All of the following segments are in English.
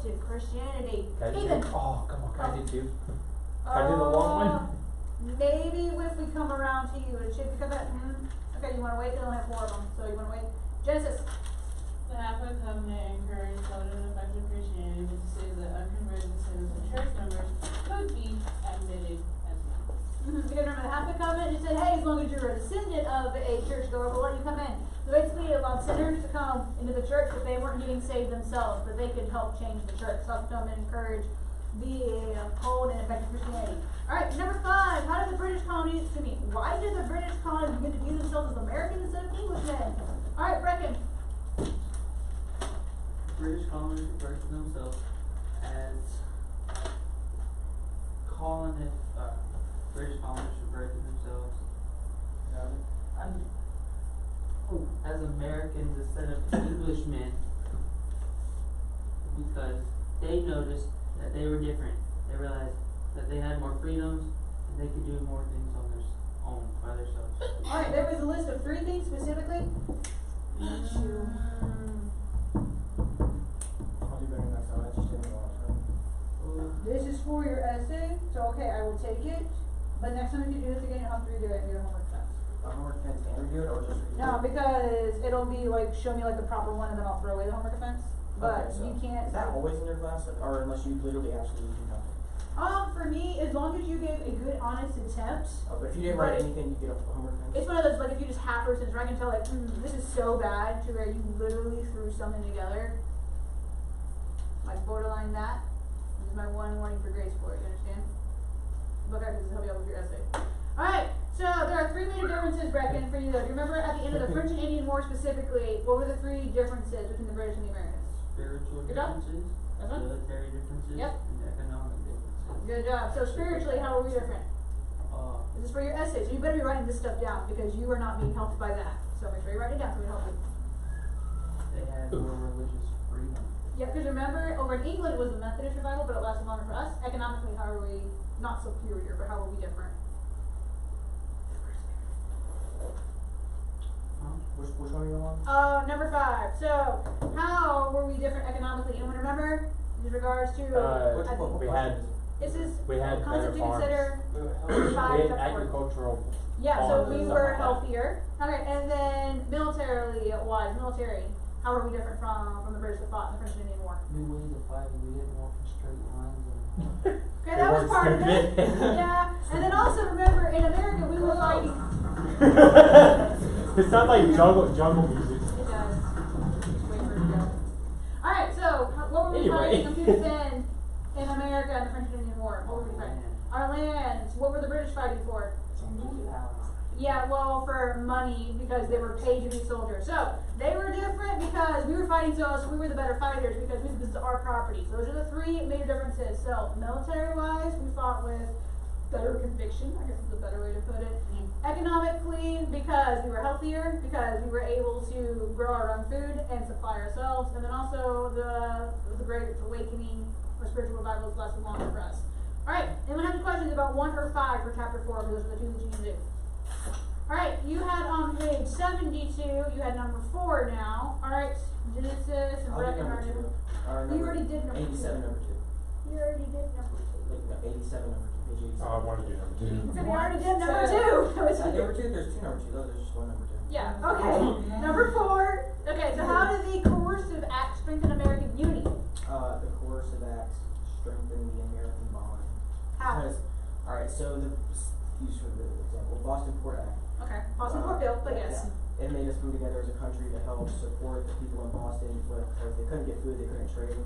to Christianity. Can I do, Ethan, oh, come on, can I do two? Can I do the long one? Maybe if we come around to you, it should become that. Okay, you want to wait? They only have 4 of them, so you want to wait. Genesis. The Halfway Covenant encouraged children of effective Christianity to say that unconverted descendants of church members could be admitted as well. Because remember, the Halfway Covenant just said, hey, as long as you're a descendant of a churchgoer, we'll let you come in. So basically, it allowed sinners to come into the church, but they weren't getting saved themselves, but they could help change the church. So come and encourage the cold and effective Christianity. Alright, number 5. How did the British colonies, why did the British colonies begin to view themselves as Americans instead of Englishmen? Alright, Brecken. British colonists refer to themselves as British colonists refer to themselves as Americans instead of Englishmen because they noticed that they were different. They realized that they had more freedoms and they could do more things on their own by themselves. Alright, there was a list of 3 things specifically. I'll do better next time. That's just taking a long time. This is for your essay, so okay, I will take it. But next time if you do this again, you'll have to redo it and get a homework class. Homework offense and review it, or just review it? No, because it'll be like, show me like the proper one and then I'll throw away the homework offense. But Okay, so you can't. Is that always in your class, or unless you literally absolutely do nothing? For me, as long as you gave a good, honest attempt. Oh, but if you didn't write anything, you get a homework offense? It's one of those, like, if you just half percent, I can tell, like, this is so bad to where you literally threw something together. Like, borderline that. This is my one warning for grade sport, you understand? Look at this to help you out with your essay. Alright, so there are 3 major differences, Brecken, for you though. Do you remember at the end of the French and Indian War specifically, what were the 3 differences between the British and the Americans? Spiritual Good job. differences, That's one. military differences, Yep. and economic differences. Good job. So spiritually, how are we different? This is for your essay, so you better be writing this stuff down because you are not being helped by that. So make sure you write it down so we help you. They had more religious freedom. Yeah, because remember, over in England it was the Methodist revival, but it lasted longer for us. Economically, how are we not superior, but how are we different? Which one are you on? Number 5. So, how were we different economically? Anyone remember? In regards to We had this is we had concept better to farms. consider. We had agricultural Yeah, so farms we and were stuff like that. healthier. Okay, and then militarily wise, how are we different from the British that fought in the French and Indian War? New ways of fighting, we didn't walk in straight lines and Okay, that was part of it. Yeah, and then also remember, in America we were fighting. It sounds like jungle music. It does. Just wait for it to go. Alright, so what were we Anyway. fighting to defend in America in the French and Indian War? What were we fighting? Our lands. What were the British fighting for? Yeah, well, for money, because they were paid to be soldiers. So, they were different because we were fighting so we were the better fighters because this is our property. So those are the 3 major differences. So, military-wise, we fought with better conviction, I guess is a better way to put it. Economically, because we were healthier, because we were able to grow our own food and supply ourselves, and then also the Great Awakening or spiritual revivals lasted longer for us. Alright, anyone have any questions about 1 or 5 for chapter 4? Because those are the 2 that you need to do. Alright, you had on page 72, you had number 4 now. Alright, Genesis and I'll do Brecken number are 2. You already did number 2. 87 number 2. You already did number 2. Like, no, 87 number 2, page 87. I want to do number 2. So we already did number 2. Number 2, there's 2 number 2, though, there's just 1 number 2. Yeah, okay. Number 4. Okay, so how did the coercive act strengthen American unity? The coercive acts strengthen the American bond. How? Alright, so use for the example, Boston Port Act. Okay, Boston Port Bill, but yes. Yeah. It made us come together as a country to help support the people in Boston, because they couldn't get food, they couldn't trade.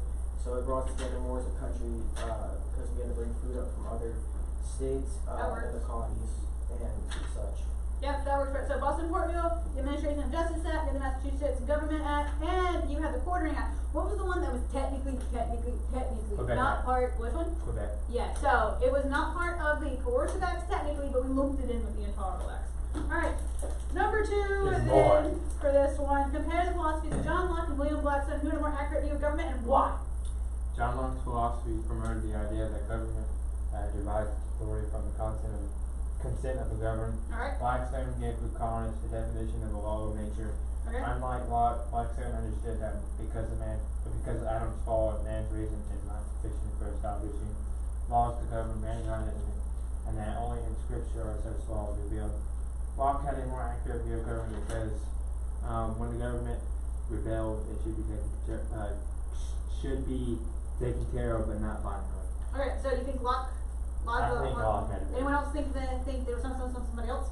So it brought us together more as a country, because we had to bring food up from other states, and the colonies, and such. Yep, that works for it. So Boston Port Bill, the Administration of Justice Act, and the Massachusetts Government Act, and you have the Quartering Act. What was the one that was technically Quebec not Act. part, which one? Quebec. Yeah, so it was not part of the coercive acts technically, but we lumped it in with the intolerable acts. Alright, number 2 There's then more. for this one, compare the philosophies of John Locke and William Blackstone, who had a more accurate view of government and why? John Locke's philosophy promoted the idea that government derives authority from the consent of the governed. Alright. Blackstone gave the colonists a definition of the law of nature Okay? Unlike Lot, Satan understood that because Adam's fall, man's reason is not sufficient for establishing laws to govern mankind, and that only in scripture are such laws revealed. Locke had a more accurate view of government because when the government rebelled, it should be taken care of, but not violently. Okay, so you think Locke I think Locke had it. Anyone else think there was somebody else?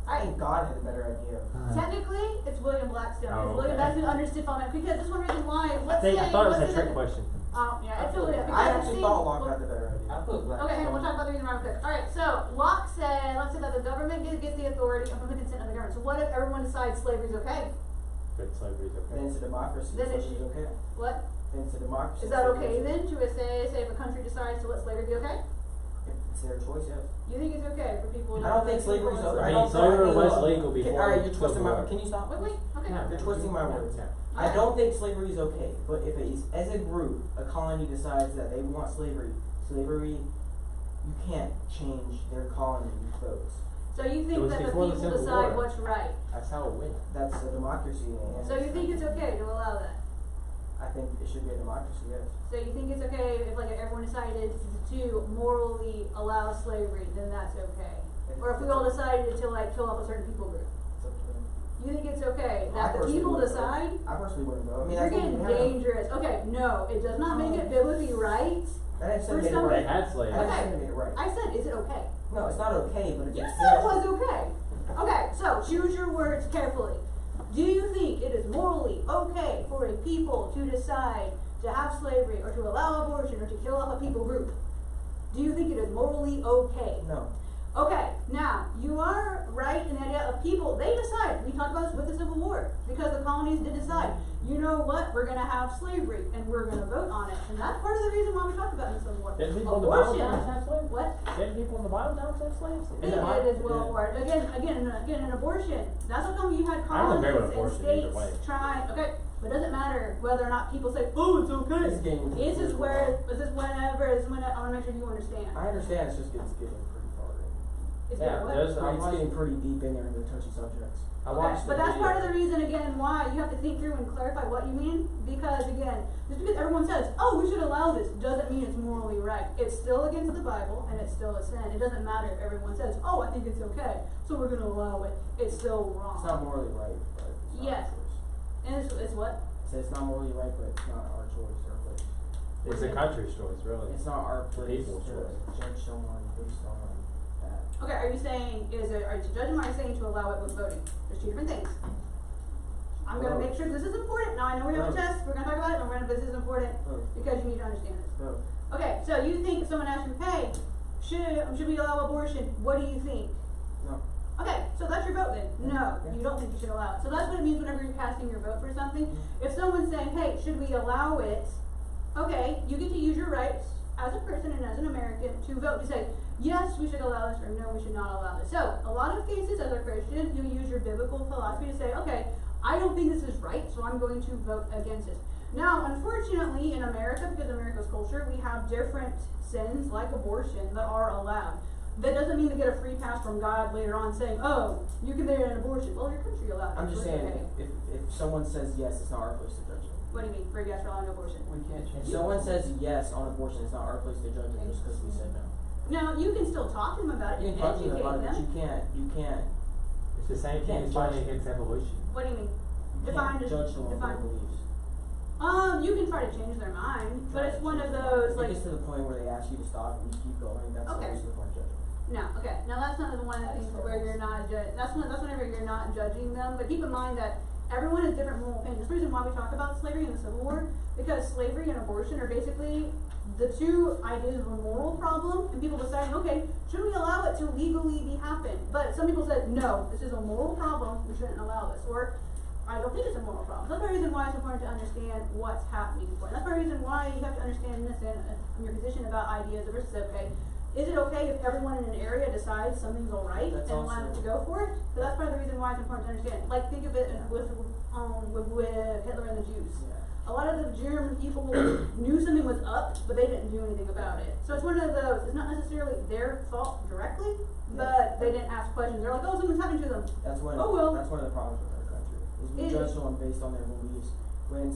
I think God had a better idea. Technically, it's William Blackstone. Oh, William, okay. that's who understood Fallout, because that's one reason why, let's I thought it was let's a say trick question. yeah, it's William. I actually thought Locke had the better idea. I put Blackstone. Okay, hang on, we'll talk about the reason why real quick. Alright, so Locke said that the government gets the authority from the consent of the government. So what if everyone decides slavery is okay? That slavery's okay. Then it's a democracy, Then it slavery's okay. What? Then it's a democracy. Is that okay slavery's then to say if a country decides to let slavery be okay? It's their choice, yes. You think it's okay for people to I don't think slavery's okay. I mean, slavery was legal before. Alright, you're twisting Civil my, War. can you stop? Wait, okay. Yeah. You're twisting my words. Yeah. I don't think slavery is okay, but if it is, as a group, a colony decides that they want slavery, you can't change their colony with votes. So you It think was that the before the people Civil decide War. what's right? That's how it went. That's a democracy, and So you think it's okay to allow that? I think it should be a democracy, yes. So you think it's okay if everyone decided to morally allow slavery, then that's okay? Or if we all decided to kill off a certain people group? It's up to them. You think it's okay that the personally people wouldn't decide? vote. I personally wouldn't vote. I mean, You're that's what getting we have. dangerous. Okay, no, it does not make it biblically right. That ain't For saying made it some right. They had slaves. I didn't Okay. say they made it right. I said, is it okay? No, it's not okay, but You it's said it was okay. Okay, so choose your words carefully. Do you think it is morally okay for a people to decide to have slavery or to allow abortion or to kill off a people group? Do you think it is morally okay? No. Okay, now, you are right in the idea of people, they decide, we talked about this with the Civil War, because the colonies did decide, you know what, we're gonna have slavery, and we're gonna vote on it, and that's part of the reason why we talked about it in the Civil War. Didn't people in the Bible Abortion, towns have slaves? what? Didn't people in the Bible towns have slaves? They did as well for it. Again, an abortion, that's how come you had I don't agree with colonies and abortion either states way. trying, okay, but it doesn't matter whether or not people say, oh, it's okay. It's getting- This is whenever, I wanna make sure you understand. I understand, it's just getting pretty far in. It's Yeah, what? there's- It's getting pretty deep in there into touchy subjects. I Okay, watched but the that's video. part of the reason again why you have to think through and clarify what you mean, because again, just because everyone says, oh, we should allow this, doesn't mean it's morally right. It's still against the Bible, and it's still a sin. It doesn't matter if everyone says, oh, I think it's okay, so we're gonna allow it. It's still wrong. It's not morally right, but it's not Yes. our choice. And it's what? I said it's not morally right, but it's not our choice or place. It's the country's choice, really. It's not our place People's to choice. judge someone based on that. Okay, are you saying, are you judging, or are you saying to allow it with voting? There's two different things. I'm gonna make sure this is important. Now, I know we have a test, we're gonna talk about it, but this is important because you need to understand this. No. Okay, so you think someone asked you, hey, should we allow abortion? What do you think? No. Okay, so that's your vote then. No, you don't think you should allow it. So that's what it means whenever you're casting your vote for something. If someone's saying, hey, should we allow it? Okay, you get to use your rights as a person and as an American to vote to say, yes, we should allow this, or no, we should not allow this. So, a lot of cases as a Christian, you use your biblical philosophy to say, okay, I don't think this is right, so I'm going to vote against it. Now, unfortunately, in America, because of America's culture, we have different sins, like abortion, that are allowed. That doesn't mean they get a free pass from God later on saying, oh, you committed an abortion. Well, your country allowed it. I'm just so it's saying, okay. if someone says yes, it's not our place to judge it. What do you mean, for yes for allowing abortion? We can't change If someone says yes on abortion, it's not our place to judge it just because we said no. No, you can still talk to them about it. You can talk to them educate about it, but them. you can't It's the same thing as fighting against evolution. What do you mean? you Define can't it- judge someone for define. their beliefs. You can try to change their mind, but it's one of those, If like, it gets to the point where they ask you to stop and you keep going, that's Okay. obviously the point of judgment. no, okay. Now that's not the one of the things where you're not that's whenever you're not judging them, but keep in mind that everyone has different moral opinions. That's the reason why we talk about slavery in the Civil War, because slavery and abortion are basically the two ideas of a moral problem, and people deciding, okay, should we allow it to legally be happen? But some people said, no, this is a moral problem, we shouldn't allow this. Or, I don't think it's a moral problem. That's the reason why it's important to understand what's happening for. That's the reason why you have to understand this in your position about ideas versus okay. Is it okay if everyone in an area decides something's alright That's and wants to go for it? So that's part of the reason why it's important to understand. Like, think of it with Hitler and the Jews. Yeah. A lot of the German people knew something was up, but they didn't do anything about it. So it's one of those, it's not necessarily their fault directly, but they didn't ask questions. They're like, oh, something's happening to them. That's one Oh, well. that's one of the problems with our country. is we It judge is. someone based on their beliefs.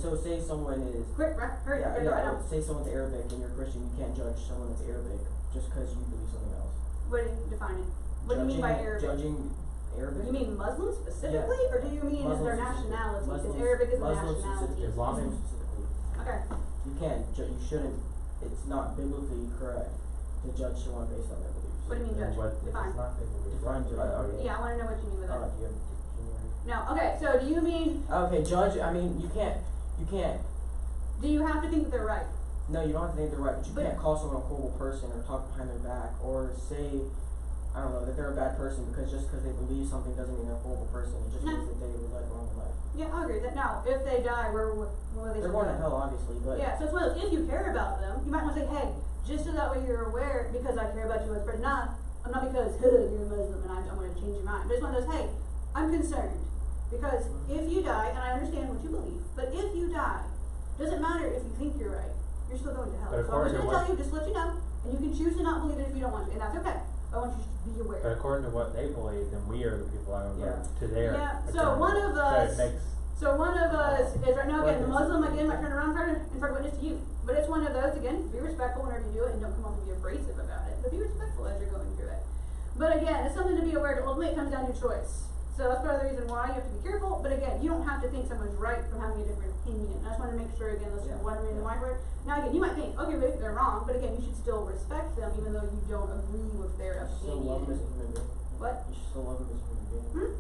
So say someone is, Quick, right, hurry, yeah, hurry, I know. say someone's Arabic and you're Christian, you can't judge someone that's Arabic just because you believe something else. What do you define it? What do you mean by Arabic? Judging Arabic? You mean Muslims specifically, or do you mean is their nationality? Because Arabic is a nationality. Islamic. Specifically. Okay. You can't, you shouldn't, it's not biblically correct to judge someone based on their beliefs. What do you mean judge? What, if Define. it's not, then we. Define to- Yeah, I wanna know what you mean with that. Do you have a dictionary? No, okay, so do you mean, Okay, judge, I mean, you can't, do you have to think that they're right? no, you don't have to think they're right, but you But- can't call someone a horrible person or talk behind their back or say, I don't know, that they're a bad person because just because they believe something doesn't mean they're a horrible person. It just No. means that they were led wrong in life. Yeah, I agree that now, if they die, where will they They're going to hell, obviously, but Yeah, so it's one of those, if you care about them, you might wanna say, hey, just so that way you're aware, because I care about you as a person, not because, you're a Muslim and I'm gonna change your mind, but it's one of those, hey, I'm concerned, because if you die, and I understand what you believe, but if you die, doesn't matter if you think you're right, you're still going to hell. But So I'm just according to gonna what- tell you, just to let you know, and you can choose to not believe it if you don't want to, and that's okay, I want you to be aware. But according to what they believe, then we are the people that are Yeah. to their. Yeah, so account. one of us- So it makes, So one of us is right now, again, the What is it? Muslim, again, might turn around in front of witness to you. But it's one of those, again, be respectful whenever you do it and don't come off and be abrasive about it. But be respectful as you're going through it. But again, it's something to be aware of. Ultimately, it comes down to choice. So that's part of the reason why you have to be careful. But again, you don't have to think someone's right from having a different opinion. I just want to make sure, again, this is Yeah. one reason why we're. Now, again, you might think, okay, maybe they're wrong. But again, you should still respect them even though you don't agree with their you should still love them as a opinion. human being. What? You should still love them as a human being.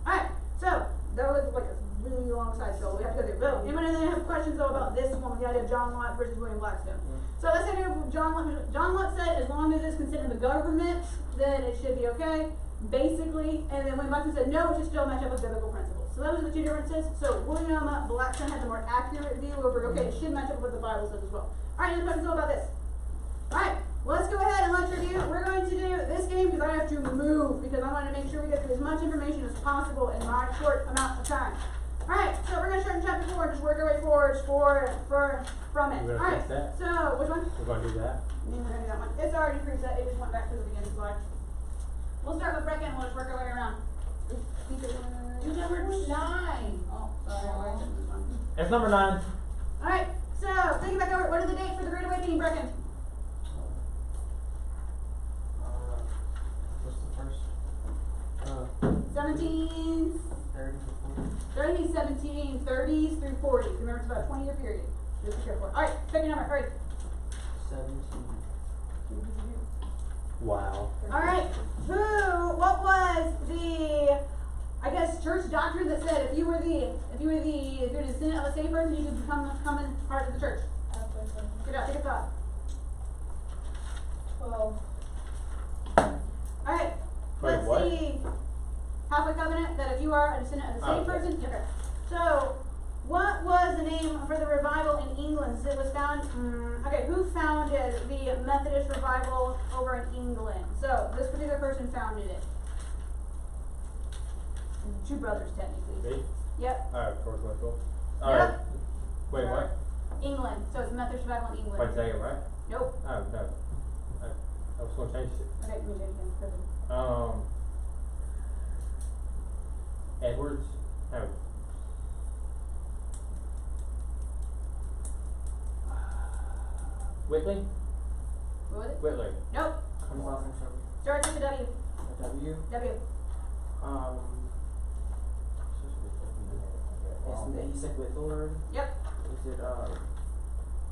Alright, so that was like a really long side scroll. We have to go through. Boom. Anyone have questions though about this one with the idea of John Locke versus William Blackstone? So let's say John Locke said as long as it's considered the government, then it should be okay, basically. And then William Blackstone said no, it should still match up with biblical principles. So those are the two differences. So William Blackstone had the more accurate view over okay, it should match up with what the Bible says as well. Alright, any questions about this? Alright, let's go ahead and let's review. We're going to do this game because I have to move because I want to make sure we get through as much information as possible in my short amount of time. Alright, so we're going to start in chapter 4 and just work our way forward from it. We're gonna Alright, fix that? so which one? we're gonna do that. We're going to do that one. It's already preset, it just went back to the beginning slide. We'll start with Brecken and we'll just work our way around. Number 9. Oh, sorry, I this one. It's number 9. Alright, so thinking back over, what are the dates for the Great Awakening, Brecken? What's the first? 17. 1730s through 40s. Remember, it's about a 20-year period. Just be careful. Alright, pick your number, hurry. 17. Wow. Alright, what was the, I guess, church doctrine that said if you were the descendant of a saved person, you could become in part of the church? Good job, take a thought. 12. Alright, Wait, let's what? see. Half a covenant that if you are a descendant of a saved Okay. person, okay. So, what was the name for the revival in England? So it was found, okay, who founded the Methodist revival over in England? So, this particular person founded it. Two brothers, technically. Me? Yep, Alright, George Whitfield. Yep. Alright. Wait, what? England. So it's Methodist revival in England. Wait, did I get it right? Nope. Oh, no. I was gonna change it. Okay, give me a second. Edwards? No. Whitley? What was it? Whitley. Nope. Comes last name starts Starts with a W. with W. W. He said Whitfield already? Yep. Is it,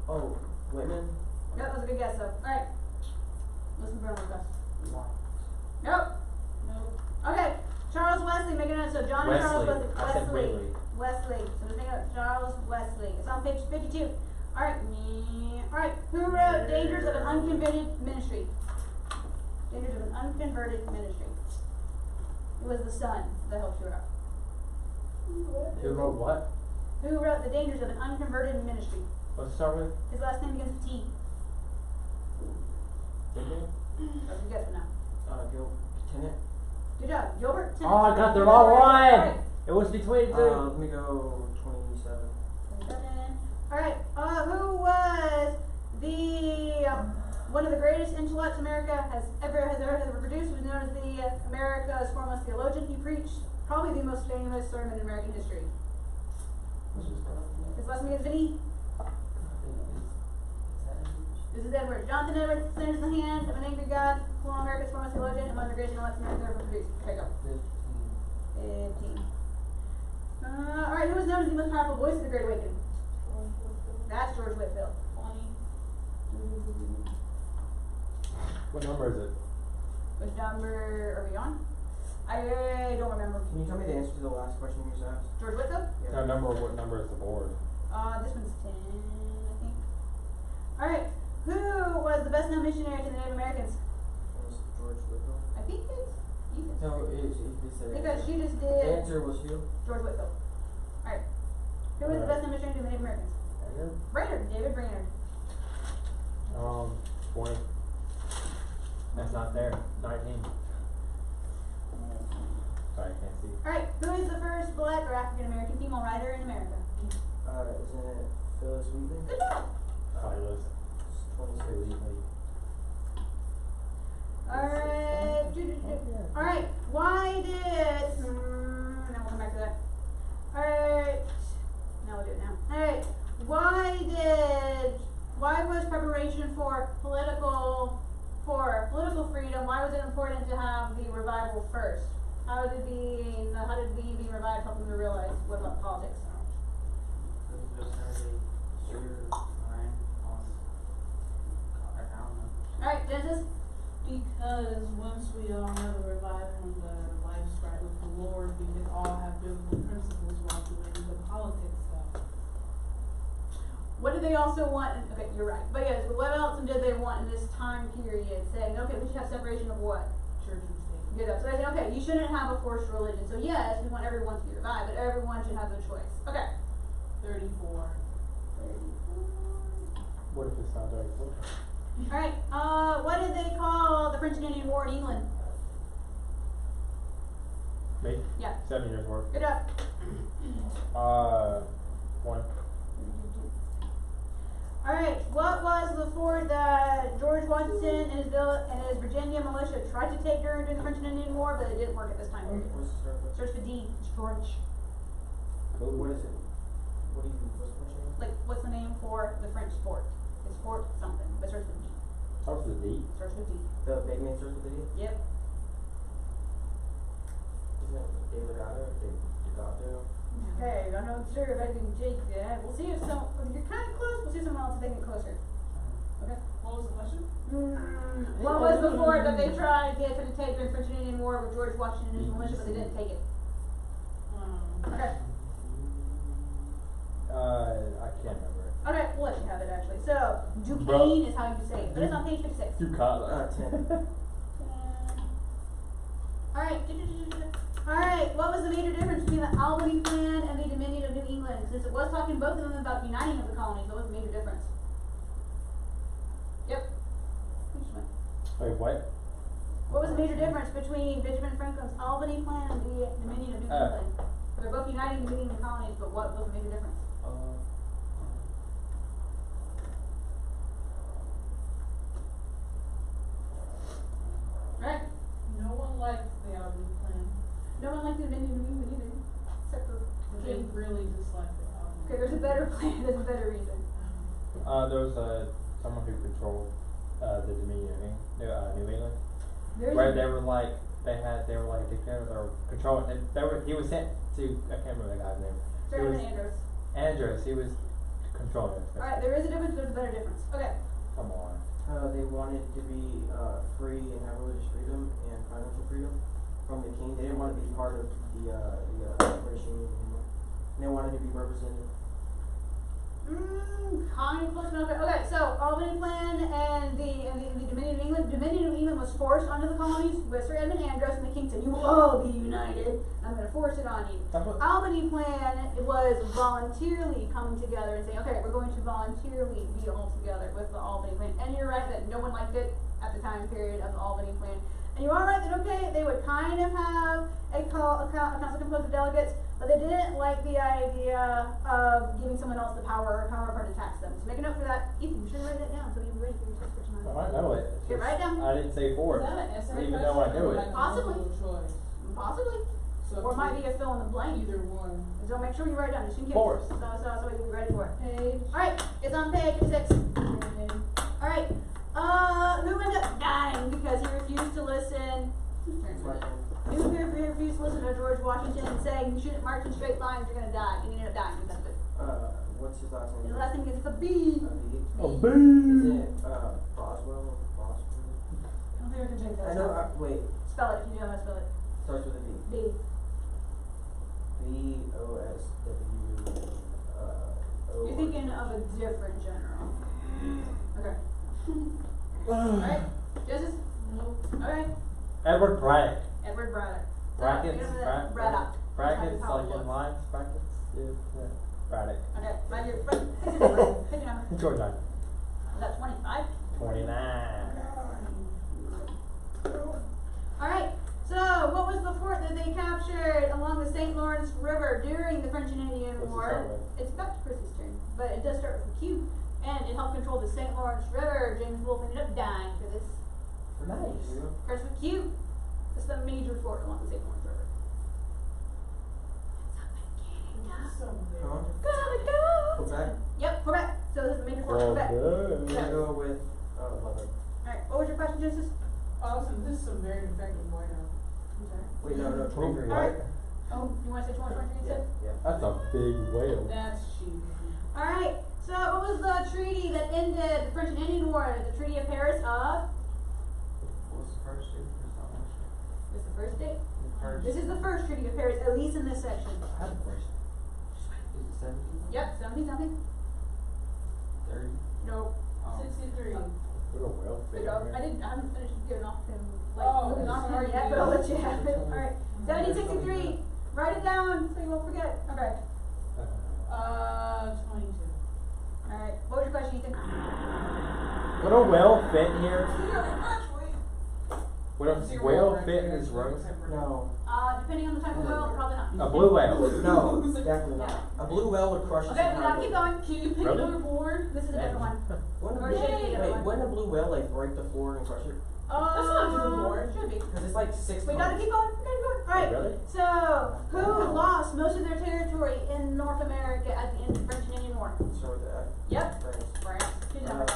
oh, Whitman? Nope, that was a good guess though. Alright. Listen for one guess. Nope. Nope. Okay. Charles Wesley, making it so John and Charles Wesley. Wesley. I said Whitley. Wesley. So just make it Charles Wesley. It's on page 52. Alright. Alright. Who wrote Dangers of an Unconverted Ministry? Dangers of an Unconverted Ministry. It was the son that helped you out. Who wrote what? Who wrote The Dangers of an Unconverted Ministry? Let's start with? His last name begins with T. Whitley? That's a guess for now. Gil Tennant? Good job. Gilbert Tennant. Oh, I got the wrong Alright. one! It was between two. Let me go 27. Alright, who was the one of the greatest intellects America has ever produced? He was known as the America's foremost theologian. He preached probably the most famous sermon in American history. His last name is Vinny. This is Edward. Jonathan Edwards sinners in the hands of an angry God, colonial America's foremost theologian, and one of the greatest intellects America ever produced. Okay, go. 15. Alright, who was known as the most powerful voice of the Great Awakening? That's George Whitefield. 20. What number is it? Which number are we on? I don't remember. Can you tell me the answer to the last question you just asked? George Whitefield? Yeah. What number is the board? This one's 10, I think. Alright, who was the best known missionary to the Native Americans? It was George Whitfield. I think it's Ethan. No, it said Because answer. she just The did answer was who? George Whitefield. Alright. Who was the best known missionary to the Native Americans? Brainerd, David Brainerd. 20. That's not there. 19. Sorry, I can't see. Alright, who is the first black or African American female writer in America? Isn't it Phyllis Wheatley? Good job. Silas. It's 26. Alright. Alright, why did now we'll come back to that. Alright. Now we'll do it now. Alright. Why was preparation for political freedom, why was it important to have the revival first? How did being revived help them to realize what about politics? Alright, Genesis? Because once we all have a revival and the life's right with the Lord, we can all have biblical principles while doing the politics stuff. What did they also want? Okay, you're right. But yes, but what else did they want in this time period? Saying, okay, we should have separation of what? Church and state. Get up. So they say, okay, you shouldn't have a forced religion. So yes, we want everyone to be revived, but everyone should have the choice. Okay. 34. What if it's not there? Alright, what did they call the French and Indian War in England? Me? Yeah. 7 years worth. Good job. 1. Alright, what was the fort that George Washington and his Virginia militia tried to take during the French and Indian War, but it didn't work at this time period? What's the start with? Starts with D. It's George. What is it? What's the question? Like, what's the name for the French fort? It's Fort something, but starts with D. Starts with a D. Starts with D. The big name starts with a D? Yep. Isn't it Delgado? Delgado? Okay, I'm not sure if I can take that. We'll see if you're kind of close. We'll see if someone else is taking it closer. Okay. What was the question? What was the fort that they tried to take during the French and Indian War with George Washington and his militia, but they didn't take it? Okay. I can't remember. Okay, we'll let you have it actually. So, Duquesne is how you say it. But it's on page 56. You caught that. 10. Alright. Alright, what was the major difference between the Albany Plan and the Dominion of New England? Since it was talking both of them about uniting of the colonies, what was the major difference? Yep. Wait, what? What was the major difference between Benjamin Franklin's Albany Plan and the Dominion of New England? They're both uniting and meeting the colonies, but what was the major difference? Right? No one liked the Albany Plan. No one liked the Dominion of New England either, except for They King. really disliked the Albany. Okay, there's a better plan, there's a better reason. There was someone who controlled the Dominion of New England. There's Where a- they were like a dictator or controlling. He was sent to, I can't remember the guy's name. Sir He was- Edmund Andros. Andros. He was controlling it. Alright, there is a difference, there's a better difference. Okay. Come on. They wanted to be free and have religious freedom and financial freedom from the king. They didn't want to be part of the British Union anymore. And they wanted to be represented. Kind of close enough. Okay, so Albany Plan and the Dominion of England. Dominion of England was forced onto the colonies with Sir Edmund Andros, and the king said, "You will all be united. I'm going to force it on you." That's what- Albany Plan, it was voluntarily coming together and saying, "Okay, we're going to voluntarily be all together with the Albany Plan." And you're right that no one liked it at the time period of the Albany Plan. And you are right that okay, they would kind of have a council composed of delegates, but they didn't like the idea of giving someone else the power to tax them. So make a note for that. Ethan, you should write that down so you're ready for your test for I tonight. might know it. It's Okay, just- write it down. I didn't say 4. Is that an essay Even though I knew it. Like a Possibly. multiple choice? Possibly. So or it might be a fill in the blank. either one. So make sure you write it down just in case. Force. So you'll be ready for it. Page. Alright, it's on page 6. Okay. Alright, who ended up dying because he refused to listen? Whose turn was it? Who refused to listen to George Washington and saying you shouldn't march in straight lines, you're gonna die, and he ended up dying because of it. What's his last name? His last name is a B. Oh, Is boo! it, Boswell? Boswell? I don't think I can take that. I know, wait, Spell it if you know how to spell it. starts with a V. B. Bosw, You're thinking of a different general. Okay. Alright, Justice? Nope. Alright. Edward Braddock. Edward Braddock. Brackets, Braddock. brackets, That's how like it in looks. lines, brackets, yeah, Braddock. Okay, right here. Pick a number. Pick a number. George Knight. Is that 25? 29. Alright, so what was the fort that they captured along the St. Lawrence River during the French and Indian What's it War? start with? It's back to Chris's turn, but it does start with a Q. And it helped control the St. Lawrence River. James Wolfe ended up dying for this. Nice. Starts with Q. It's the major fort along the St. Lawrence River. Huh? Gotta go! Quebec? Yep, Quebec. So this is the major fort, Well Quebec. I'm done. gonna go with, London. Alright, what was your question, Genesis? Awesome, this is some very effective white out. I'm sorry. Wait, no, Twenty-three, Alright. right? Oh, you wanna say 2023 Yeah, instead? yeah. That's a big whale. That's cheating. Alright, so what was the treaty that ended the French and Indian War? The Treaty of Paris of? What's the first date? This is the first date? The first. This is the first Treaty of Paris, at least in this section. I have a question. Is it 17? Yep, 70 something? 30? Nope. Oh. 63. We're a whale fit I here. haven't finished giving off him, Oh, looking off him sorry, yet, dude. but I'll let you have it. Alright, 1763. Write it down so you won't forget. Okay. 22. Alright, what was your question, Ethan? Would a whale fit here? Would a whale fit in this room? No, Depending on the type of whale, probably not. A blue whale. no, definitely not. A blue whale would crush us. Okay, in we gotta half. keep going. Can you pick Really? another board? This is a different one. Wouldn't Or a should blue, it be a wait, different one? wouldn't a blue whale like break the floor and crush it? That's not true, Lord. Should be. Cause it's like 6 We gotta keep going. We gotta keep going. Alright. Really? So, who lost most of their territory in North America at the end of the French and Indian War? Start with that. Yep. France. France. Good number.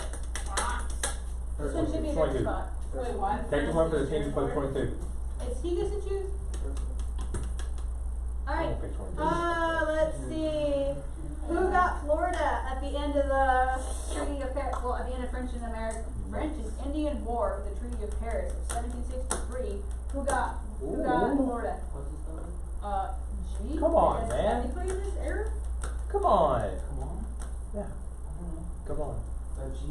This one should be a 22. good spot. Wait, why? Take the one for the team to play 22. It's he gets to choose. Alright. I'll pick 22. Let's see. Who got Florida at the end of the Treaty of Paris? Well, at the end of French and Indian War with the Treaty of Paris of 1763. Who got Florida? What's the spelling? G. Come on, I guess man. Technically, in this era. Come on. Come on. Yeah. I don't know. Come on. So G? G.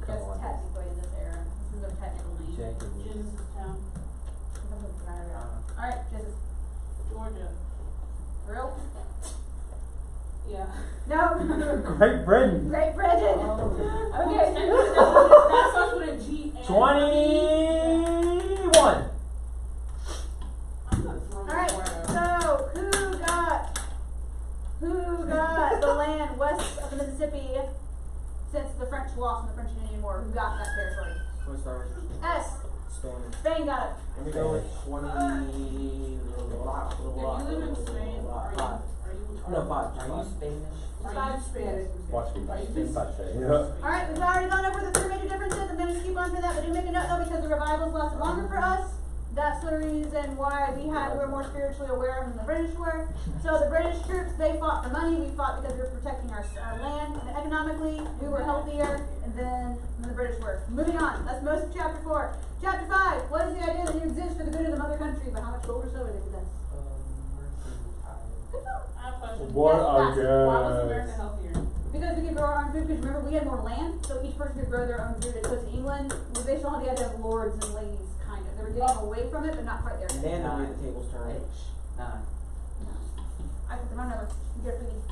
Come Just on. technically in this era. This is a technical name. Jenkins. Genesis Town, Alright, Jesus. Georgia. Real? Yeah. No. Great Britain. Great Britain. Oh. Okay. That starts with a G and 21. I'm not throwing Alright, a out. so who got the land west of the Mississippi since the French lost in the French and Indian War? Who got that territory? Let's start with S. Spain. Spain got it. Let me go with 20. If you live in Spain, are you? No, 5. Are you Spanish? Are you Spanish? Watch me. Are you Alright, we've already gone over the three major differences. I'm gonna skip on to that, but do make a note though because the revivals lasted longer for us. That's the reason why we're more spiritually aware than the British were. So the British troops, they fought for money, we fought because we were protecting our land, and economically, we were healthier than the British were. Moving on, that's most of chapter 4. Chapter 5, what is the idea that you exist for the good of the mother country, but how much gold or silver they possess? Good job. I have a question. What Yes, a Why was guess. America healthier? Because we could grow our own food, because remember, we had more land, so each person could grow their own food. As opposed to England, they still had the idea of lords and ladies, kind of. They were getting away from it, but not quite there. And the way the tables turn. Nine. I put the wrong number. You get it, please.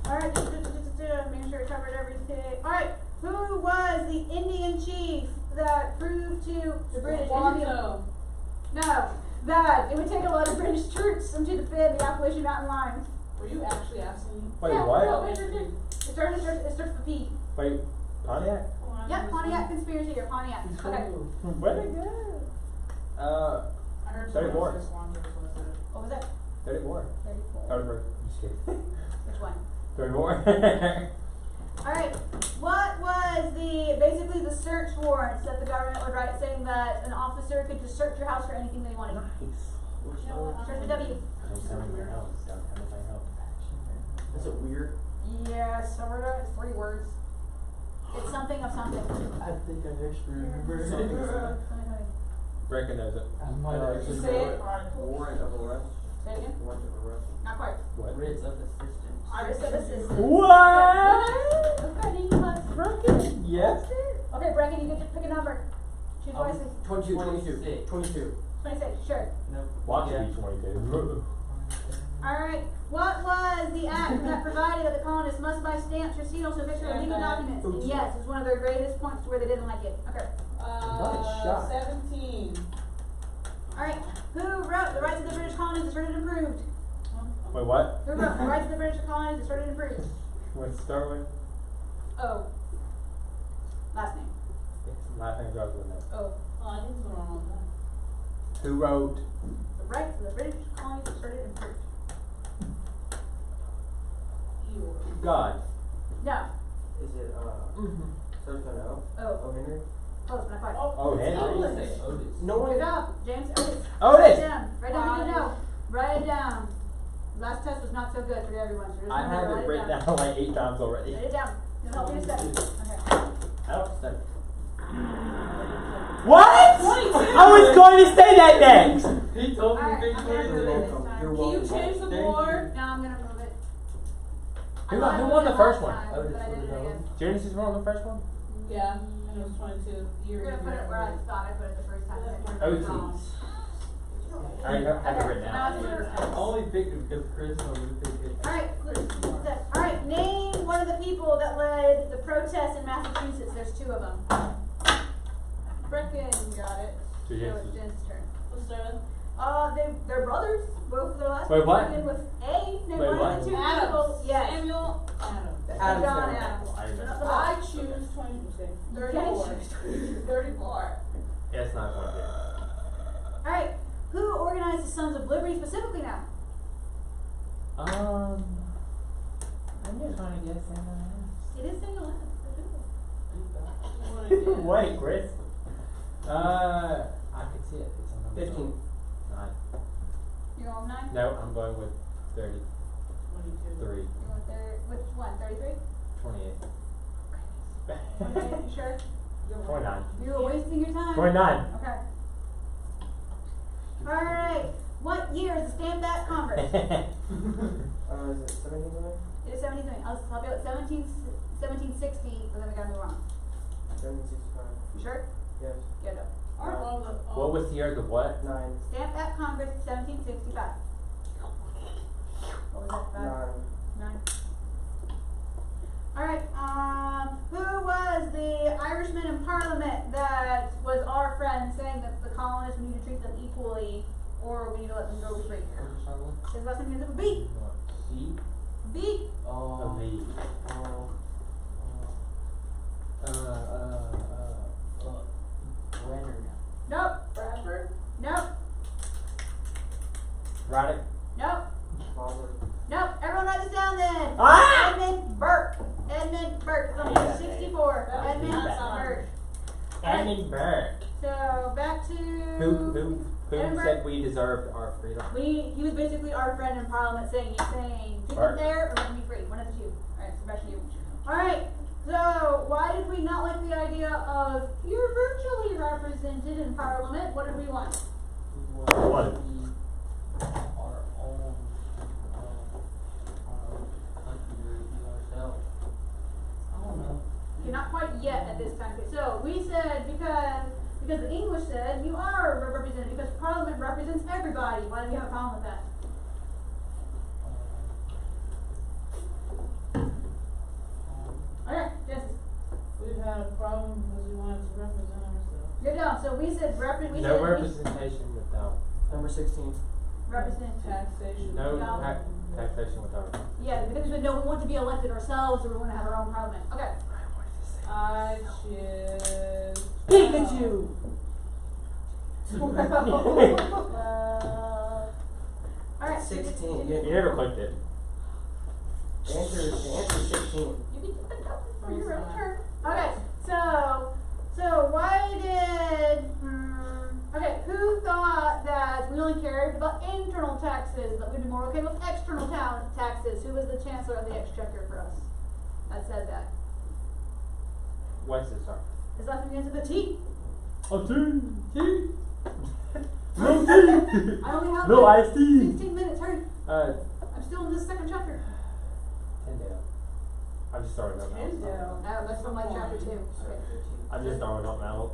Alright, making sure we covered everything. Alright, who was the Indian chief that proved to the British Wando. No, that it would take a lot of British troops to defend the Appalachian Mountain line. Were you actually asking me? Wait, Yeah, what? no, it starts with P. Wait, Pontiac? Yep, Pontiac conspiracy or Pontiac. Okay. Where'd it go? I I heard 34. someone sponsor was what I said. What was that? 34. 34. 34. Just kidding. Which one? 34. Alright, what was basically the search warrants that the government would write saying that an officer could just search your house for anything they wanted? You know what, Search the W. Don't tell me your house. Don't tell me my house. Is it weird? Yes, sort of. It's 3 words. It's something of something. I think I just remember. Brecken knows it. I might actually Say know it. it. Warrant of arrest. Say it again? Warrant of arrest. Not quite. What? Writs of assistance. Writs of assistance. What? Okay, plus. Brecken? Yes. Okay, Brecken, you get to pick a number. Choose wisely. 22. 26. 22. 26, sure. Nope. Watch Yeah. it be 22. Alright, what was the act that provided that the colonists must buy stamps, receipts, official or legal documents? And yes, it's one of their greatest points where they didn't like it. Okay. Nice shot. 17. Alright, who wrote The Rights of the British Colonies Asserted and Proved? Wait, what? Who wrote The Rights of the British Colonies Asserted and Proved? What's the start with? Oh. Last name. Last name goes with that. Oh. Oh, I think it's the wrong one. Who wrote? The Rights of the British Colonies Asserted and Proved. Eeyore. God. No. Is it, starts with an O? Oh. O. Henry? Close, but not quite. Oh, it's Henry. Otis. No one. Good job, James. Otis. Otis. Write it down. Write down what you know. Write it down. Last test was not so good for everyone, so just I remember, had write it written down like 8 times already. Write it down. It'll help you to study. Okay. I don't study. What? 22. I was going to say that next. He told me Alright, big I'm gonna move it this welcome. time. You're Can you welcome. change the Thank board? No, I'm gonna move it. Who I won- thought I who moved won it the first last one? time, Otis but I was did it the again. Genesis won the first one? Yeah, and it was 22. We're gonna put it where I thought I put it the first time. I turned it OT. wrong. I have it written Now down. it's yours. I only picked it because Chris told me to pick it. Alright, alright, name one of the people that led the protests in Massachusetts. There's 2 of them. Brecken got it. Two So yeses. it's Jen's turn. What's that? They're brothers. Both of their last Wait, names what? begin with A. Name Wait, one what? of the 2 Adams. people. Yes. Samuel Adams. Adams John family. Adams. I Not know. the I boss. choose 20. Okay. You 34. can't choose. 34. Yeah, it's not going good. Alright, who organized the Sons of Liberty specifically now? I'm just trying to guess. It is saying 11. Wait, Chris. I can see it. It's on number 15. 9. You're going with 9? No, I'm going with 33. 22. You're going with which one? 33? 28. Okay, you sure? 29. You were wasting your time. 29. Okay. Alright, what year is the Stamp Act Congress? Is it 17 something? It is 17. I'll help you out. 1760, but then we gotta move on. 1765. You sure? Yes. Get it up. Aren't all the What was the year of the what? 9. Stamp Act Congress, 1765. What was that? 9. 9. Alright, who was the Irishman in Parliament that was our friend saying that the colonists, we need to treat them equally or we need to let them go free? His last name begins with a B. C. B. A V. Winner. Nope. Bradford? Nope. Write it. Nope. Ballard. Nope. Everyone write this down then. Ah! Edmund Burke. Edmund Burke. It's on page 64. That was Edmund not Burke. Edinburgh. So back to Who Edinburgh. said we deserved our freedom? He was basically our friend in Parliament saying keep them Burke. there or let them be free. One of the 2. Alright, so back to you. Alright, so why did we not like the idea of you're virtually represented in Parliament? What did we want? What? Our own country to be ourselves. I don't know. Okay, not quite yet at this time. Okay, so we said because the English said you are represented because Parliament represents everybody. Why do we have a problem with that? Okay, Genesis. We've had a problem because we wanted to represent ourselves. Good job. So we said we No said representation without. Number 16. represent. Taxation. No No. taxation without. Yeah, because we said no, we want to be elected ourselves or we want to have our own Parliament. Okay. I choose Pikachu. Alright. 16. You never clicked it. The answer is 16. You can keep it going for your own turn. Okay, so why did, okay, who thought that we only cared about internal taxes, but we'd be more okay with external taxes? Who was the chancellor of the exchequer for us that said that? What's it, sorry? His last name begins with a T. Oh, tea. No tea. I only have No like iced tea. 15 minutes, hurry. I'm still in this second chapter. Tyndale. I'm just throwing up now. Tyndale. That's from like chapter 2. Okay. I'm just throwing up now.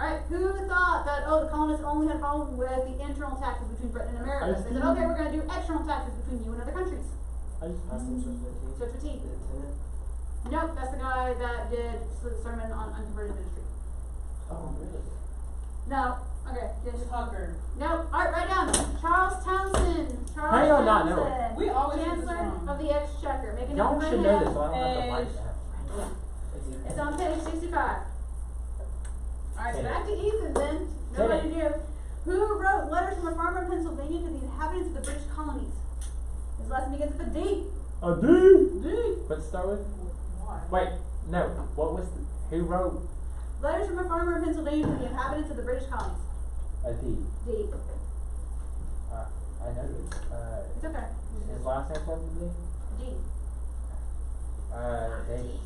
Alright, who thought that, the colonists only had a problem with the internal taxes between Britain and America? They said, okay, we're going to do external taxes between you and other countries. Last name starts with a T. Starts with T. Is it Tennant? Nope, that's the guy that did the sermon on unconverted ministry. Oh, really? No, okay, just, Tucker. nope, alright, write down, Charles Townsend. How do y'all not know it? Townsend, We always get this Chancellor wrong. of the Exchequer, make a note Y'all right should know now. this, so I don't have to write that. It's on page 65. Alright, so Ten. back to Ethan then. Ten. Nobody knew. Who wrote letters from a farmer in Pennsylvania to the inhabitants of the British colonies? His last name begins with a D. A D. D. What's it start with? Why? Wait, no. What was who wrote Letters from a farmer in Pennsylvania to the inhabitants of the British colonies. a D? D. I know this. It's okay. His last name starts with D? D. Davis.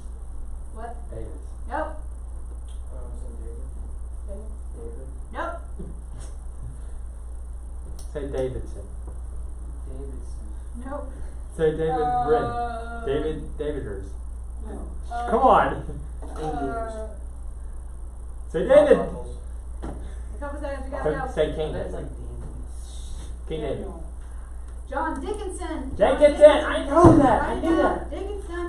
What? Davis. Nope. David. Nope. Say Davidson. Nope. Say David Brin. Daviders. No. Come on. Say David. A couple seconds, we gotta go. Say King. King David. Daniel. John Dickinson. Dickinson, I know that. I Write knew down that. Dickinson.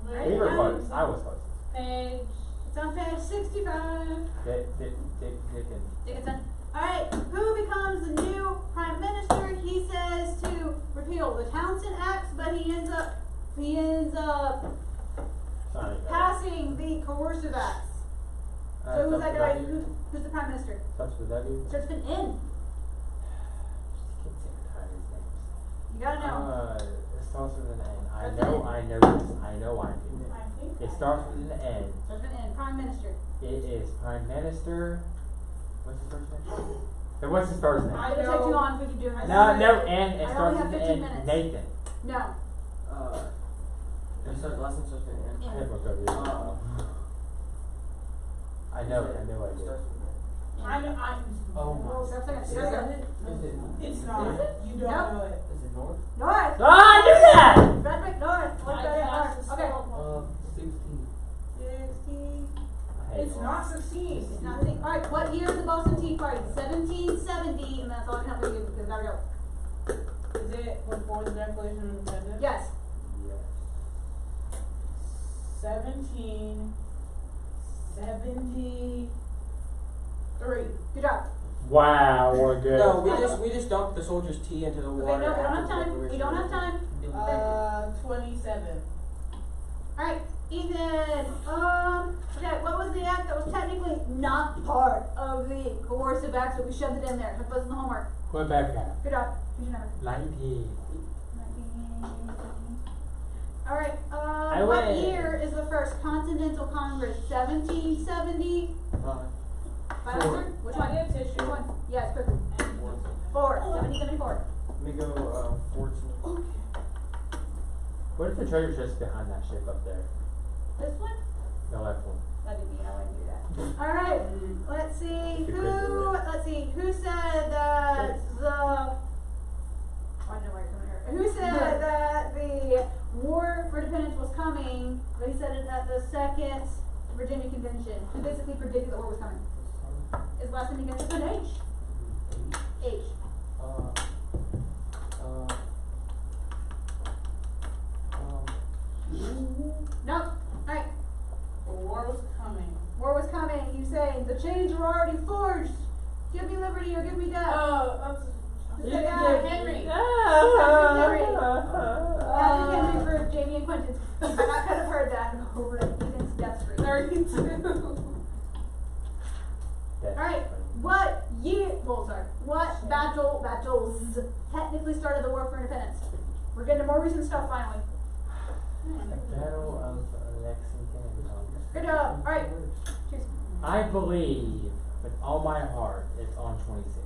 Right We were down. close. I was close. Page. It's on page 65. Dickens. Dickinson. Alright, who becomes the new prime minister? He says to repeal the Townsend Acts, but he ends up Sorry. passing the coercive acts. So who's that guy? Who's the prime minister? Starts with W. Starts with an N. You gotta know. It starts with an N. I know this. I know I do. I think. It starts with an N. Starts with an N. Prime minister. It is Prime Minister. What's his first name? So what's his first name? I It'll take know. too long if we keep doing this. No, N. It I starts only have with 15 an minutes. N. Nathan. No. Last name starts with an N. I had looked over this. I know it. I know I did. I know. Oh Oh, my. that's okay. There we go. It's not. You don't Nope. know it. Is it North? North. Oh, I knew that! Frederick North. What's that? passed North. the Okay. spell. 16. 16. I hate It's it. not 16. It's not the thing. Alright, what year is the Boston Tea Party? 1770, and that's all I can help you with because I gotta go. Is it before the Declaration of Independence? Yes. Yes. 1773. Good job. Wow, we're good. No, we just dumped the soldiers' tea into the Okay, water. no, we don't after have the time. We don't have time. 27. Alright, Ethan. Okay, what was the act that was technically not part of the coercive acts, but we shoved it in there? That wasn't the homework. Rebecca. Good job. Here's your number. 19. Alright, I what win. year is the first Continental Congress? 1770? Final Four. answer? Which Can I one? get a tissue? Which one? Yes, quick. 1774. Let me go 14. What if the treasure chest behind that ship up there? This one? The left one. That'd be me, I wouldn't do that. Alright, let's see, You could do who said that the, I know where you're coming here. Who said that the War for Independence was coming, but he said it at the second Virginia Convention? Who basically predicted the war was coming? His last name begins with an H. H. Nope. Alright, The war was coming. war was coming. You saying the chains were already forged. Give me liberty or give me death. Oh, This is the guy, Henry. Patrick Henry for Jamie and Quentin. I got kind of heard that over Ethan's death screen. 32. That's Alright. funny. What battles technically started the War for Independence? We're getting to more recent stuff finally. The Battle of Lexington. Good job. Alright. Cheers. I believe with all my heart it's on 26.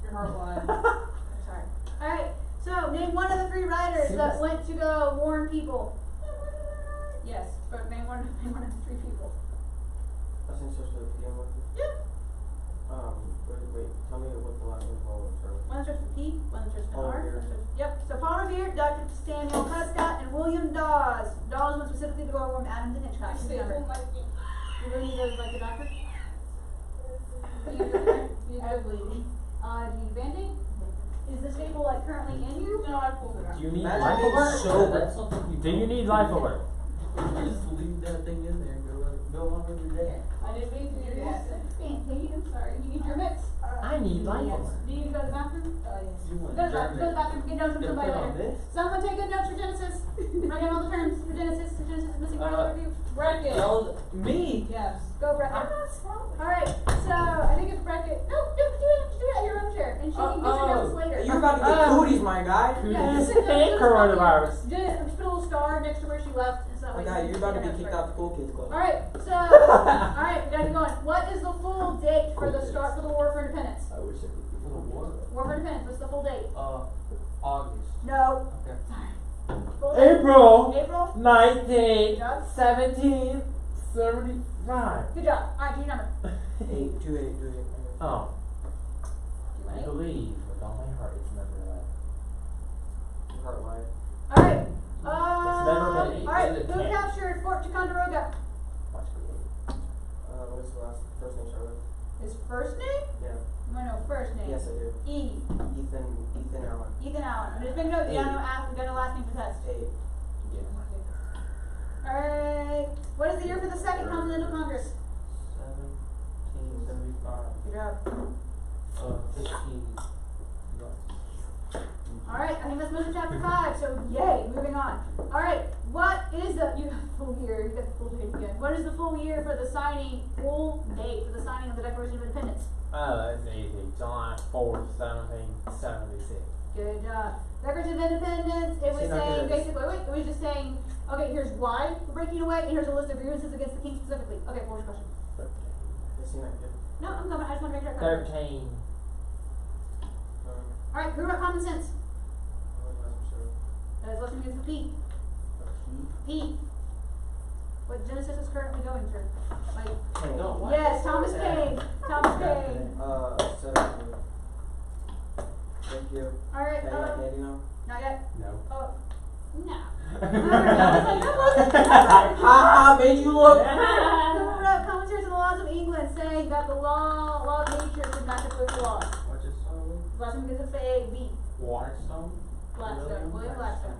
Your heart lied. Sorry. Alright, so name one of the 3 riders that went to go warn people. Yes, but name one of the 3 people. I think so, the PM one. Yep. Wait, tell me what the last one called, sorry. One that starts with P, one that starts with Paul R. Revere. Yep, so Paul Revere, Dr. Samuel Prescott, and William Dawes. Dawes went specifically to go warn Adams and Hitchcock. You remember. You really need to like a doctor? I believe. Do you banding? Is the staple like currently in you? No, I pulled it out. Do you need Imagine life being alert? sober. That's something you Do you need life alert? You just leave that thing in there and go on with your day. I didn't mean to do that. Banding, I'm sorry. You need your mix? I need life Yes. alert. Do you need to go to the bathroom? You Go want to the bathroom, go to the bathroom, get notes from Gonna somebody put on later. this? Someone take good notes for Genesis. Write down all the terms for Genesis. Genesis is missing part of the review. Bracket. Y'all, me? Yes. Go Bracket. Alright, so I think it's Bracket. No, do it at your own chair. And she can get your notes later. You're about to get cooties, my guy. Yeah, Just just take coronavirus. Just put a little star next to where she left and stuff My like guy, that. you're about to be kicked out the cool kids club. Alright, so alright, we gotta go on. What is the full date for the start for the War for Independence? I wish I could be For the war? War for Independence, what's the full date? August. No. Okay. Full date. April April? 1775. Good job. Alright, do your number. 8, 2, 8, 2, 8. Oh, Do I you believe with all my heart it's number 11. Your heart lied. Alright. never been Alright, eight, is it who 10? captured Fort Ticonderoga? Watch me. What is the first name, Charlotte? His first name? Yeah. You wanna know first name? Yes, I do. E. Ethan Allen. Ethan Allen. I'm just making note, you gotta know, we got a last name for test. 8. Alright. What is the year for the Second Continental Congress? 1775. Good job. 15. Alright, I think that's most of chapter 5, so yay, moving on. Alright, what is the, you got the full year, you got the full date again. What is the full year for the signing, full date for the signing of the Declaration of Independence? Oh, that's easy. July 4th, 1776. Good job. Declaration of Independence, it was See, not saying, good. basically, wait, it was just saying, okay, here's why we're breaking away, and here's a list of grievances against the king specifically. Okay, what was your question? They seem like good. No, I'm coming, I just wanna make sure I covered it. 13. Alright, who wrote Common Sense? What was the last one, That is lesson begins with P. Charlotte? P. What Genesis is currently going through. Like, Kane. No, what? yes, Thomas Paine. Thomas Paine. 17. Thank you. Alright, Candy now? not yet? No. Oh, no. Ha made you look. Who wrote Commentaries on the Laws of England saying that the law of nature should not conflict with laws? What's it called? Last one begins with A, B. Waterstone? Blackstone, William Blackstone.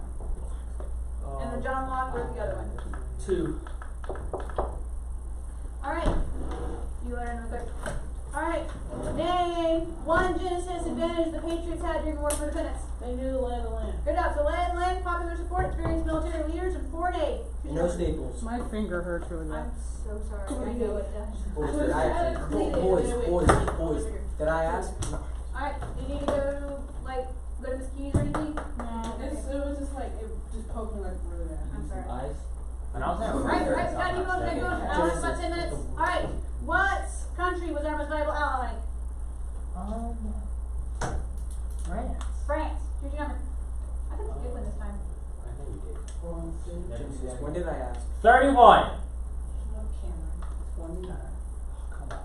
And the John Locke wrote the other one. 2. Alright. You learn in the third. Alright. Name one Genesis advantage the Patriots had during the War for Independence. They knew the lay of the land. Good job. So lay of the land, popular support, experienced military leaders, and foreign aid. No staples. My finger hurts really I'm so sorry. I know it does. Boys. Did I ask? No. Alright, you need to go, go to Miss Keys or anything? No, it was just like, it just poked me like really bad. I'm sorry. Ice? And I was having Alright, we gotta keep going, keep going. Now it's about 10 minutes. Alright, what country was our most valuable ally? France. France. Choose your number. I think it's a good one this time. I think we did. Genesis. When did I ask? 31. No camera. 29. Come on.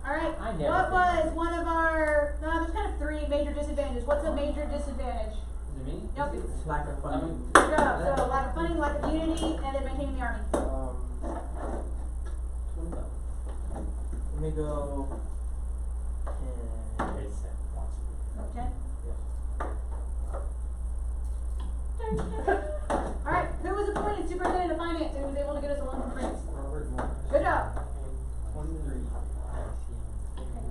Alright, I never what think was about one of our, no, there's kind of 3 major disadvantages. What's a major disadvantage? Is it me? Yep. Lack of funding. Good job. So lack of funding, lack of unity, and then maintaining the army. 25. Let me go. It's 10? Alright, who was appointed superintendent of finance and was able to get us a loan from France? Robert Morris. Good job. 23.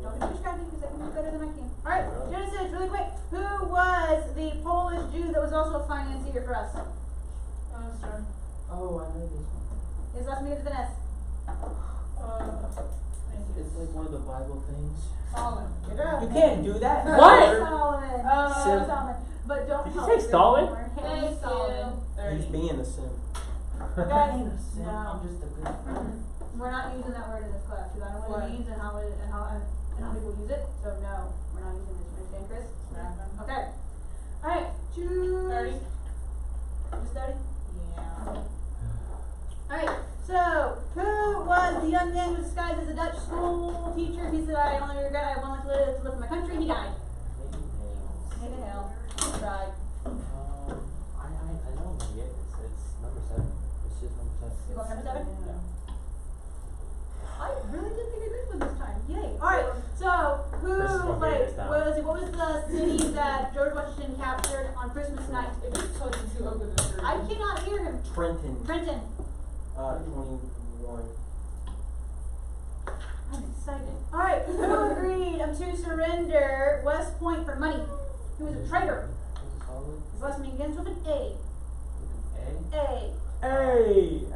Don't get distracted because they can do better than I can. Alright, Genesis, really quick. Who was the Polish Jew that was also a financier for us? Sorry. Oh, I know this one. His last name is Vanessa. It's like one of the Bible things. Solomon. Good job. You can't do that. What? Solomon. Sim. Solomon. But don't Did you call say it Stalin? anymore. Hey, Thank Solomon. you. He's being a sim. Okay. I'm just a No. good Mhm. We're not using that word in this class because I know what What? it means and how people use it. So no, we're not using this. You understand, Chris? Snapping. Okay. All right. Choose. 30? Just 30. Yeah. All right. So who was the young man who was disguised as a Dutch school teacher? He said, "I only regret I wanted to live in my country." He died. Hey the hell. He tried. I know I'm gonna get this. It's number 7. It's just number 7. You want number 7? Yeah. I really did think I did one this time. Yay. Alright, so Chris is who, gonna get like, this down. what was the city that George Washington captured on Christmas night? If it's 22, open the 30. I cannot hear him. Trenton. Trenton. 21. I'm excited. Alright, who agreed to surrender West Point for money? He was a traitor. His last name begins with an A. A. Hey!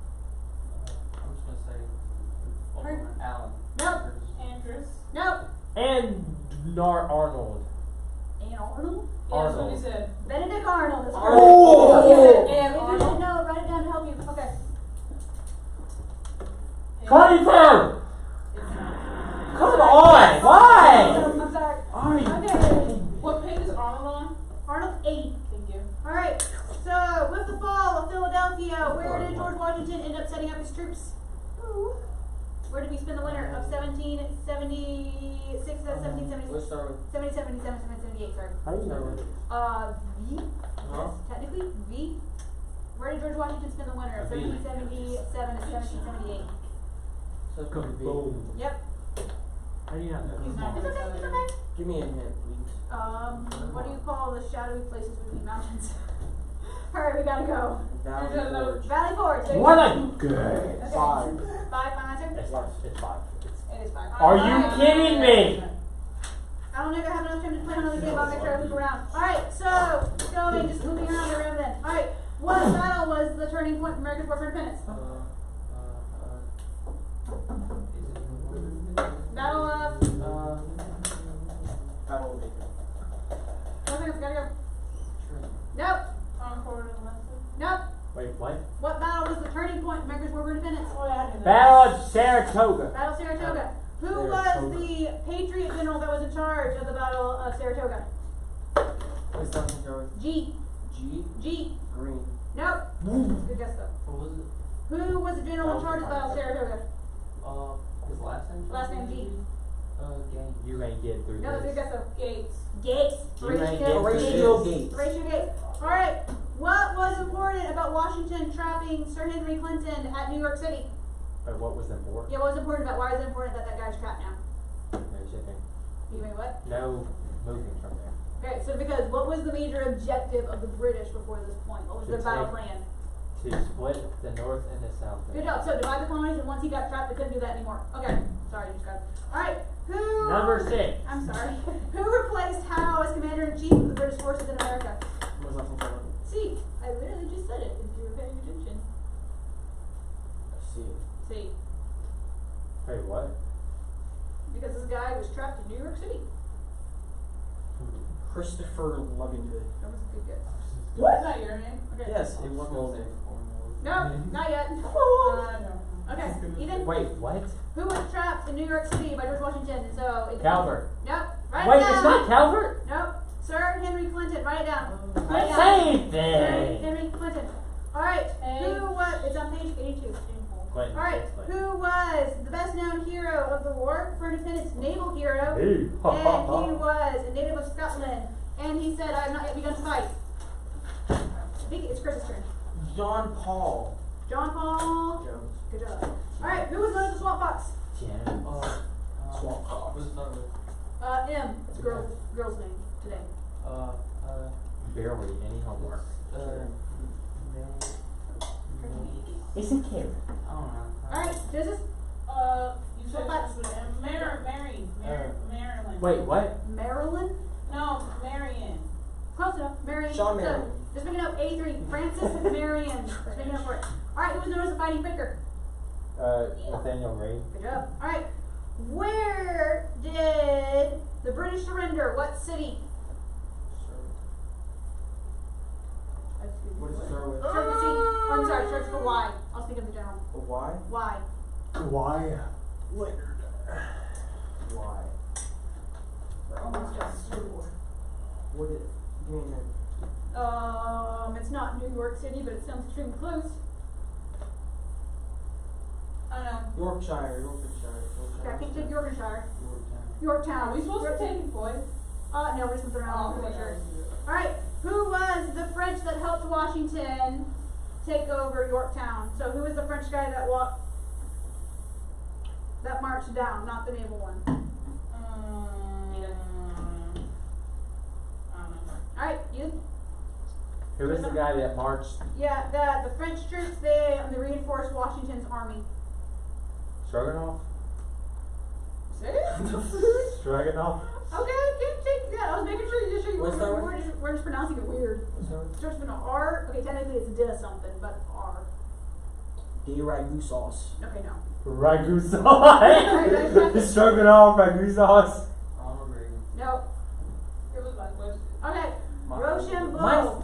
I'm just gonna say Alan. Nope. Andrews. Nope. And Arnold. And Arnold? Yeah, that's what he Arnold. said. Benedict Arnold. Is Oh! And if you didn't know, write it down to help you. Okay. Confirm! It's not. Come on! Why? I'm sorry. Are you? Okay. What page is Arnold on? Arnold 80. Thank you. Alright, so with the fall of Philadelphia, where did George Washington end up setting up his troops? Ooh. Where did we spend the winter of 1776, 1777, Let's start with 1777, 1778, sorry. How do you know? V? Huh? Yes, technically, V. Where did George Washington spend the winter of V. 1777 to 1778? so it could be. Boom. Yep. How do you not He's know? not It's okay, it's okay. Give me a hint, please. What do you call the shadowy places between mountains? Alright, we gotta go. Valley Forge. Valley Forge. there you What go. a good. Okay. 5. Five, final answer? It's 5. It's 5. It is 5. Are you Alright. kidding me? I don't know if I have enough time to play another game, but I'll make sure I loop around. Alright, so, going, just looping around the room then. Alright, what battle was the turning point for America's War for Independence? Battle of... Battle of Macon. Gotta go. Nope. Concord and Leicester. Nope. Wait, what? What battle was the turning point for America's War for Independence? Oh, yeah, I knew that. Battle of Saratoga. Battle of Saratoga. Who Saratoga. was the Patriot general that was in charge of the Battle of Saratoga? What's that one, Joey? G. G. G. Green. Nope. Good guess though. What was it? Who was the general in charge of the Battle of Saratoga? His last name? Last name G. Gang. You ain't getting through No, good this. guess though. Gates. Gates. You ain't Horatio getting Gates. Horatio Gates. Alright. What was important about Washington trapping Sir Henry Clinton at New York City? But what was important? Yeah, what was important about why is it important that that guy's trapped now? No shipping. You mean what? No moving from there. Okay, so because what was the major objective of the British before this point? What was To their battle take- plan? To split the North and the South. Good job. So divide the colonies, and once he got trapped, they couldn't do that anymore. Okay. Sorry, you just got it. Alright. Who Number 6. I'm sorry. Who replaced Howe as commander in chief of the British forces in America? What's that one, Joey? See, I literally just said it if you were paying attention. C. See. Wait, what? Because this guy was trapped in New York City. Christopher Lovingood. That was a good guess. Is that your name? Okay. Yes, it was Well, Lovingood. No, not yet. No. Okay. Ethan, Wait, what? who was trapped in New York City by George Washington? So it's Calvert. Nope. Write Wait, it down. it's not Calvert? Nope. Sir Henry Clinton. Write it down. Write it down. Same Sir thing. Henry Clinton. All right. Hey. Who was? It's on page 82. Clinton. All right. it's Clinton. Who was the best-known hero of the war for independence? Naval hero. Hey. And he was a native of Scotland. And he said, "I have not yet begun to fight." I think it's Chris's turn. John Paul John Paul. Jones. Good job. All right. Who was known as the Swamp Fox? Janet. Swamp Fox. What's that? M. It's a girl's name today. Barely any homework. It's a kid. I don't know. All right. Joseph. You said What? this was Maryland. Wait, what? Marilyn. No, Marion. Close enough. Marion. Sean So, Marion. just picking up 83. Francis Marion. Just picking up for it. All right. Who was known as the Fighting Quaker? Nathaniel Reid. Good job. Alright. Where did the British surrender? What city? What does it start with? Start with C. Oh, I'm sorry, starts with Y. I'll speak of the general. A Y? Y. Why? Y. We're almost done. What did, give me a minute. It's not New York City, but it sounds extremely close. I don't know. Yorkshire. I think it's Yorkshire. Yorktown. Yorktown. Are we supposed to take it, boys? No, we're just moving around. I'm pretty sure. Alright, who was the French that helped Washington take over Yorktown? So who was the French guy that marched down, not the naval one? Alright, you? Who was the guy that marched? Yeah, the French troops, they reinforced Washington's army. Stroganoff? See? Stroganoff? Okay, can't take that. I was making sure you What's that we're just pronouncing it weird. What's that? Starts with an R. Okay, technically it's D something, but R. D ragu sauce. Okay, no. Ragu sauce. Stroganoff, ragu sauce. Ronald Reagan. No. It was my question. Okay. Rochambeau. Mine's-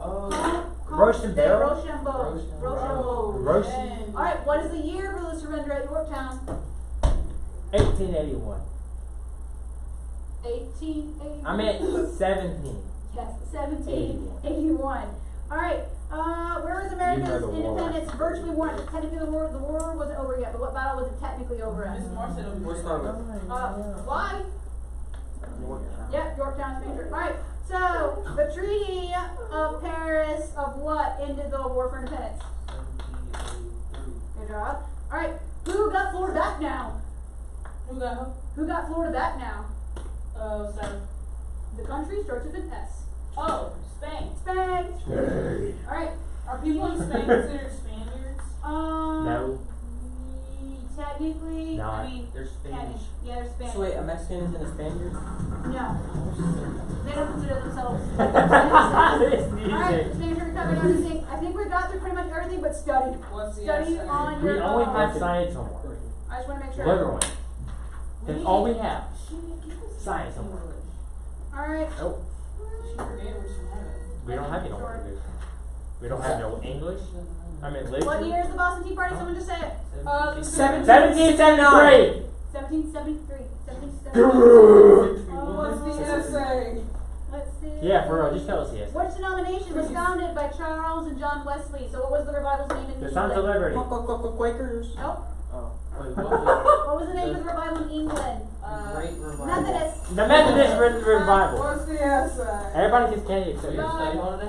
Oh. Rochambeau? Rochambeau. Rochambeau. Roche- Alright, what is the year for the surrender at Yorktown? 1881. 1880. I meant 17. Yes, 1781. Alright, where was America's You know the war. independence virtually won? Technically the war wasn't over yet, but what battle was it technically over at? Miss Moore said it was. What's start with? Why? Yorktown. Yep, Yorktown's major. Alright, so the Treaty of Paris of what ended the war for independence? 1783. Good job. Alright, who got Florida back now? Who got who? Who got Florida back now? Sorry. The country starts with an S. Oh, Spain. Spain. Alright, Are people in Spain considered Spaniards? No. Technically, No. I mean, They're Spanish. yeah, they're Spanish. So wait, a Mexican is in a Spaniard? No, they don't consider themselves. It's Alright, music. just making sure we covered everything. I think we got through pretty much everything, but study. What's the Study answer? on We your only own. have science homework. I just want to make sure. Literally. That's all we have. Science homework. Alright. Nope. She forget what she had. We don't have any homework. We don't have no English. I mean, literature. What year is the Boston Tea Party? Someone just say it. 1773. 1773. 1773. What's the essay? Let's see. Yeah, for real. Just tell us yes. Which denomination was founded by Charles and John Wesley? So what was the revival's name in The England? Sons of Liberty. Quakers? Nope. Oh. Wait, what was What was the name of the revival in England? Great Revival. Methodist. The Methodist Revival. What's the essay? Everybody gets candy So except you're me. studying on it?